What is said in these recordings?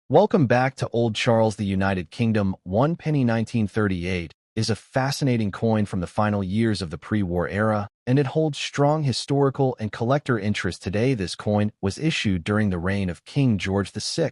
Welcome back to Old Charles. The United Kingdom 1 penny 1938 is a fascinating coin from the final years of the pre-war era, and it holds strong historical and collector interest today. This coin was issued during the reign of King George VI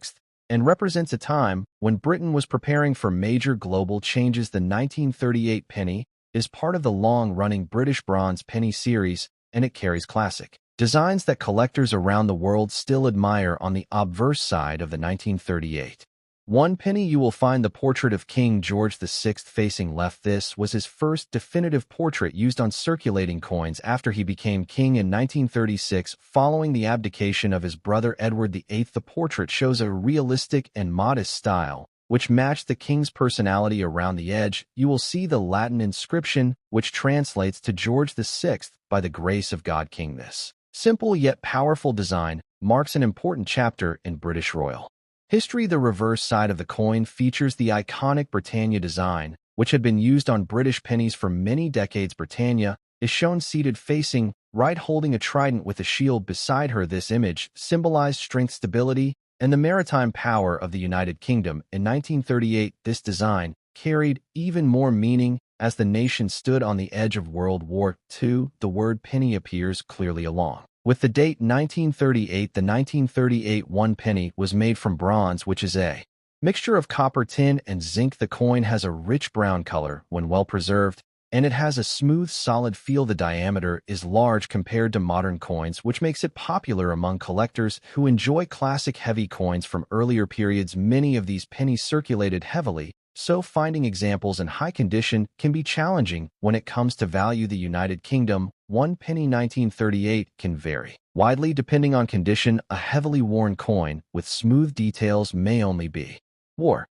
and represents a time when Britain was preparing for major global changes. The 1938 penny is part of the long-running British bronze penny series, and it carries classic designs that collectors around the world still admire. On the obverse side of the 1938 1 penny, you will find the portrait of King George VI facing left. This was his first definitive portrait used on circulating coins after he became king in 1936 following the abdication of his brother Edward VIII. The portrait shows a realistic and modest style, which matched the king's personality. Around the edge, you will see the Latin inscription, which translates to George VI, by the grace of God King. This simple yet powerful design marks an important chapter in British royal history. The reverse side of the coin features the iconic Britannia design, which had been used on British pennies for many decades. Britannia is shown seated facing right, holding a trident with a shield beside her. This image symbolized strength, stability, and the maritime power of the United Kingdom. In 1938, this design carried even more meaning as the nation stood on the edge of World War II. The word penny appears clearly along with the date 1938. The 1938 1 penny was made from bronze, which is a mixture of copper, tin, and zinc. The coin has a rich brown color when well preserved, and it has a smooth, solid feel. The diameter is large compared to modern coins, which makes it popular among collectors who enjoy classic heavy coins from earlier periods. Many of these pennies circulated heavily, so finding examples in high condition can be challenging when it comes to value. The United Kingdom 1 penny 1938 can vary widely depending on condition. A heavily worn coin with smooth details may only be war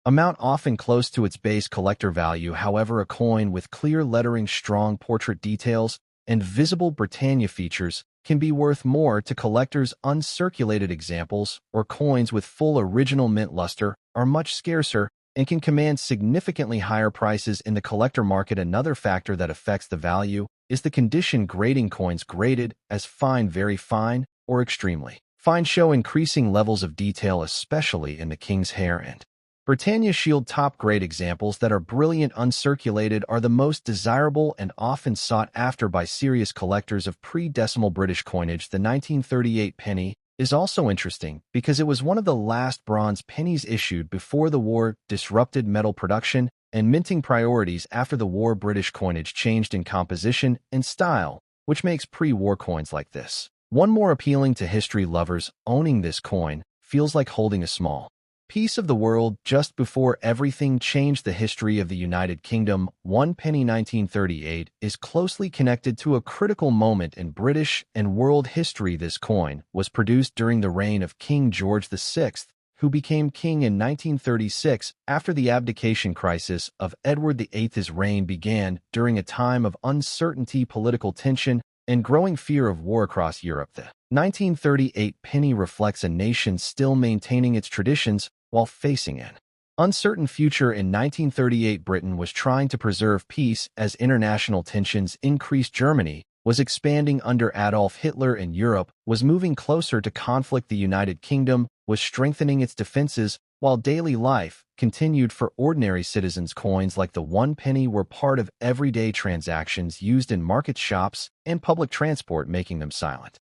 amount, often close to its base collector value. However, a coin with clear lettering, strong portrait details, and visible Britannia features can be worth more to collectors. Uncirculated examples or coins with full original mint luster are much scarcer and can command significantly higher prices in the collector market. Another factor that affects the value is the condition. Grading coins graded as fine, very fine, or extremely fine show increasing levels of detail, especially in the king's hair and Britannia shield. Top-grade examples that are brilliant uncirculated are the most desirable and often sought after by serious collectors of pre-decimal British coinage. The 1938 penny is also interesting because it was one of the last bronze pennies issued before the war disrupted metal production and minting priorities. After the war, British coinage changed in composition and style, which makes pre-war coins like this one more appealing to history lovers. Owning this coin feels like holding a small piece of the world. Just before everything changed, the history of the United Kingdom 1 penny 1938 is closely connected to a critical moment in British and world history. This coin was produced during the reign of King George VI, who became king in 1936 after the abdication crisis of Edward VIII. His reign began during a time of uncertainty, political tension, and growing fear of war across Europe. The 1938 penny reflects a nation still maintaining its traditions while facing an uncertain future. In 1938, Britain was trying to preserve peace as international tensions increased. Germany was expanding under Adolf Hitler, and Europe was moving closer to conflict. The United Kingdom was strengthening its defenses while daily life continued for ordinary citizens. Coins like the 1 penny were part of everyday transactions used in market, shops, and public transport, making them silent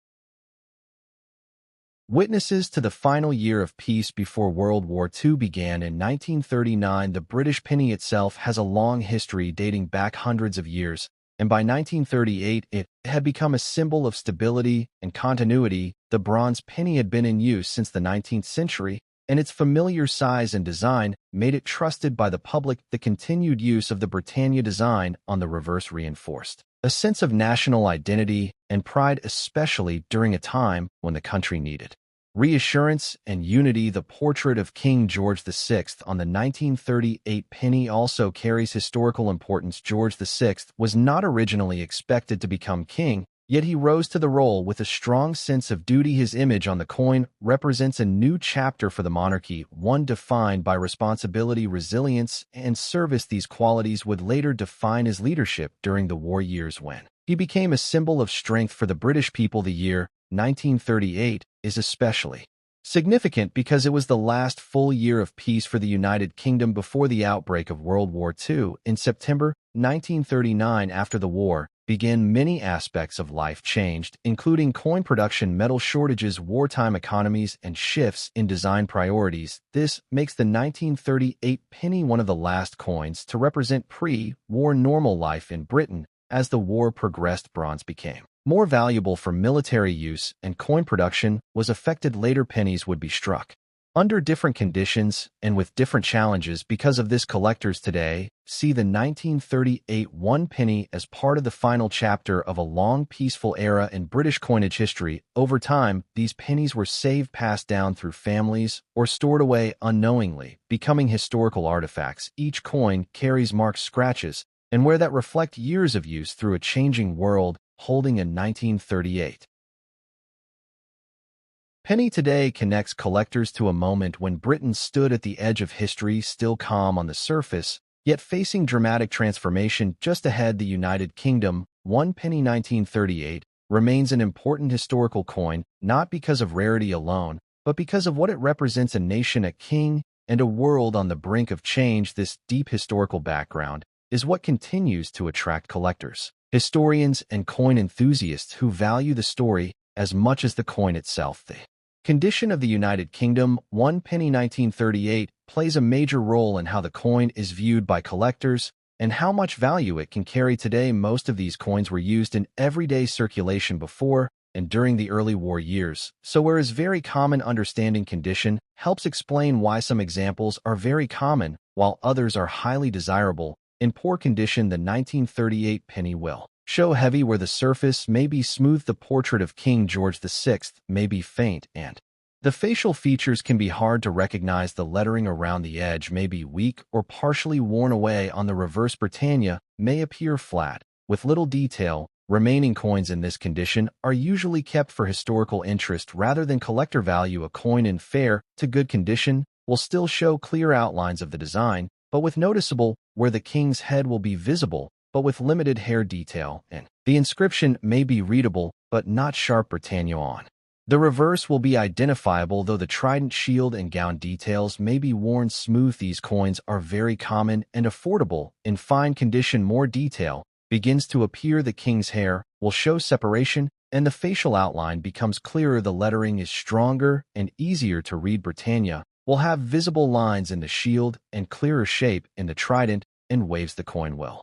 witnesses to the final year of peace before World War II began in 1939. The British penny itself has a long history dating back hundreds of years, and by 1938 it had become a symbol of stability and continuity. The bronze penny had been in use since the 19th century, and its familiar size and design made it trusted by the public. The continued use of the Britannia design on the reverse reinforced a sense of national identity and pride, especially during a time when the country needed reassurance and unity. The portrait of King George VI on the 1938 penny also carries historical importance. George VI was not originally expected to become king, yet he rose to the role with a strong sense of duty. His image on the coin represents a new chapter for the monarchy, one defined by responsibility, resilience, and service. These qualities would later define his leadership during the war years when he became a symbol of strength for the British people. The year 1938 is especially Significant because it was the last full year of peace for the United Kingdom before the outbreak of World War II. In September 1939, after the war began, many aspects of life changed, including coin production, metal shortages, wartime economies, and shifts in design priorities. This makes the 1938 penny one of the last coins to represent pre-war normal life in Britain. As the war progressed, bronze became more valuable for military use, and coin production was affected. Later pennies would be struck under different conditions and with different challenges. Because of this, collectors today see the 1938 one penny as part of the final chapter of a long, peaceful era in British coinage history. Over time, these pennies were saved, passed down through families, or stored away unknowingly, becoming historical artifacts. Each coin carries marks, scratches, and wear that reflect years of use through a changing world. Holding in 1938. Penny today connects collectors to a moment when Britain stood at the edge of history, still calm on the surface, yet facing dramatic transformation. Just ahead, the United Kingdom, one penny 1938, remains an important historical coin, not because of rarity alone, but because of what it represents: a nation, a king, and a world on the brink of change. This deep historical background is what continues to attract collectors, historians, and coin enthusiasts who value the story as much as the coin itself. The condition of the United Kingdom, one penny 1938, plays a major role in how the coin is viewed by collectors and how much value it can carry today. Most of these coins were used in everyday circulation before and during the early war years, so whereas very common, understanding condition helps explain why some examples are very common while others are highly desirable. In poor condition, the 1938 penny will show heavy where the surface may be smooth. The portrait of King George VI may be faint, and the facial features can be hard to recognize. The lettering around the edge may be weak or partially worn away. On the reverse, Britannia may appear flat, with little detail. Remaining coins in this condition are usually kept for historical interest rather than collector value. A coin in fair to good condition will still show clear outlines of the design, but with noticeable where the king's head will be visible, but with limited hair detail, and the inscription may be readable, but not sharp. Britannia on the reverse will be identifiable, though the trident, shield, and gown details may be worn smooth. These coins are very common and affordable. In fine condition, more detail begins to appear. The king's hair will show separation, and the facial outline becomes clearer. The lettering is stronger and easier to read. Britannia will have visible lines in the shield and clearer shape in the trident and waves. The coin will